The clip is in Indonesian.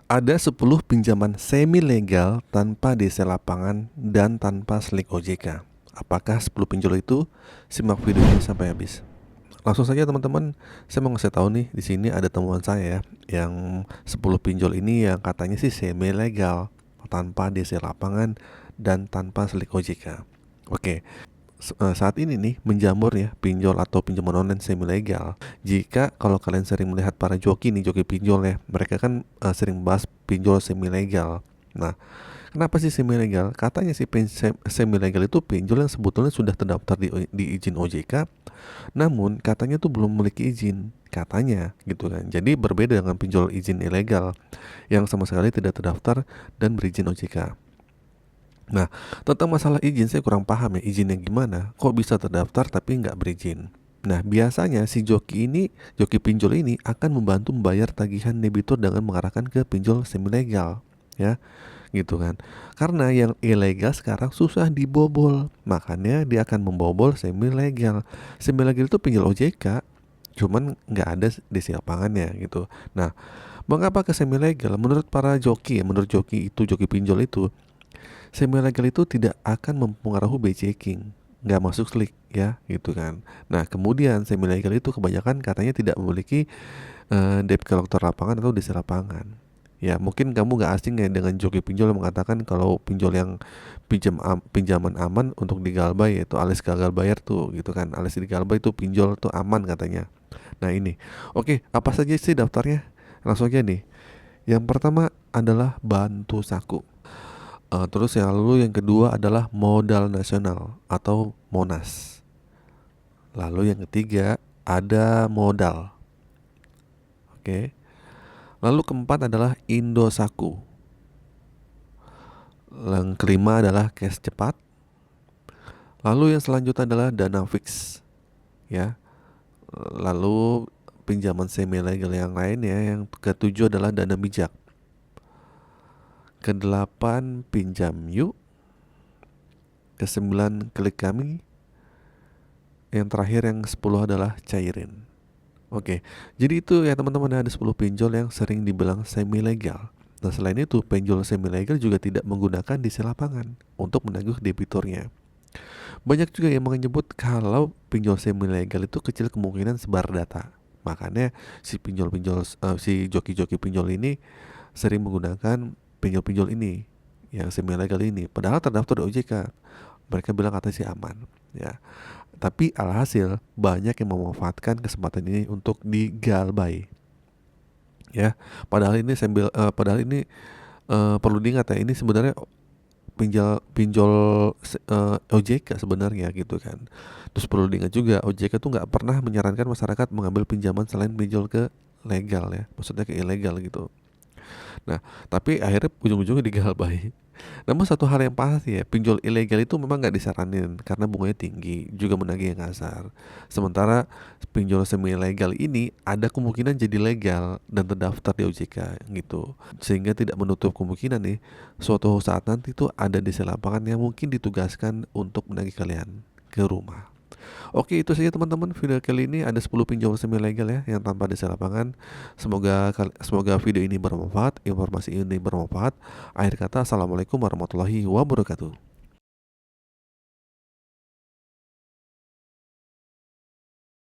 Ada 10 pinjaman semi legal tanpa DC lapangan dan tanpa slik OJK. Apakah 10 pinjol itu? Simak videonya sampai habis. Langsung saja teman-teman, saya mau ngasih tahu nih, di sini ada temuan saya ya, yang 10 pinjol ini yang katanya sih semi legal, tanpa DC lapangan dan tanpa slik OJK. Oke, saat ini nih menjamur ya pinjol atau pinjaman online semi legal. Jika kalau kalian sering melihat para joki nih, joki pinjol ya, mereka kan sering bahas pinjol semi legal. Nah, kenapa sih semi legal? Katanya sih semi legal itu pinjol yang sebetulnya sudah terdaftar di izin OJK, namun katanya tuh belum memiliki izin, katanya gitu kan. Jadi berbeda dengan pinjol izin ilegal yang sama sekali tidak terdaftar dan berizin OJK. Nah, tentang masalah izin saya kurang paham ya, izinnya gimana? Kok bisa terdaftar tapi nggak berizin? Nah, biasanya si joki pinjol ini akan membantu membayar tagihan debitur dengan mengarahkan ke pinjol semi legal, ya, gitu kan. Karena yang ilegal sekarang susah dibobol, makanya dia akan membobol semi legal. Semi legal itu pinjol OJK, cuman nggak ada di lapangannya gitu. Nah, mengapa ke semi legal? Menurut para joki, menurut joki itu, joki pinjol itu, semi legal itu tidak akan mempengaruhi by checking, nggak masuk slik ya gitu kan. Nah, kemudian semi legal itu kebanyakan katanya tidak memiliki debt collector lapangan atau DC lapangan. Ya, mungkin kamu nggak asing ya dengan joki pinjol yang mengatakan kalau pinjol yang pinjaman aman untuk digalbay, yaitu alias gagal bayar tuh gitu kan, alias digalbay itu pinjol tuh aman katanya. Nah ini, oke, apa saja sih daftarnya? Langsung aja nih. Yang pertama adalah bantu saku. Terus yang kedua adalah modal nasional atau Monas. Lalu yang ketiga ada modal. Oke. Lalu keempat adalah Indosaku. Yang kelima adalah cash cepat. Lalu yang selanjutnya adalah dana fix. Ya. Lalu pinjaman semi legal yang lain ya. Yang ketujuh adalah dana bijak. Kedelapan pinjam yuk. Kesembilan klik kami. Yang terakhir yang 10 adalah cairin. Oke, jadi itu ya teman-teman, ada 10 pinjol yang sering dibilang semi legal. Nah, selain itu pinjol semi legal juga tidak menggunakan DC lapangan untuk menagih debiturnya. Banyak juga yang menyebut kalau pinjol semi legal itu kecil kemungkinan sebar data. Makanya si joki-joki pinjol ini sering menggunakan pinjol-pinjol ini yang semi legal ini, padahal terdaftar di OJK. Mereka bilang katanya sih aman ya. Tapi alhasil banyak yang memanfaatkan kesempatan ini untuk digalbay ya. Padahal ini perlu diingat ya, ini sebenarnya pinjol OJK sebenarnya gitu kan. Terus perlu diingat juga OJK tuh nggak pernah menyarankan masyarakat mengambil pinjaman selain pinjol ke legal ya, maksudnya ke ilegal gitu. Nah, tapi akhirnya ujung-ujungnya digalbay. Namun satu hal yang pasti ya, pinjol ilegal itu memang nggak disaranin karena bunganya tinggi, juga menagih yang kasar. Sementara pinjol semi legal ini ada kemungkinan jadi legal dan terdaftar di OJK gitu. Sehingga tidak menutup kemungkinan nih suatu saat nanti tuh ada di lapangan yang mungkin ditugaskan untuk menagih kalian ke rumah. Oke, itu saja teman-teman, video kali ini ada 10 pinjol semi legal ya yang tanpa DC lapangan. Semoga video ini bermanfaat, informasi ini bermanfaat. Akhir kata, assalamualaikum warahmatullahi wabarakatuh.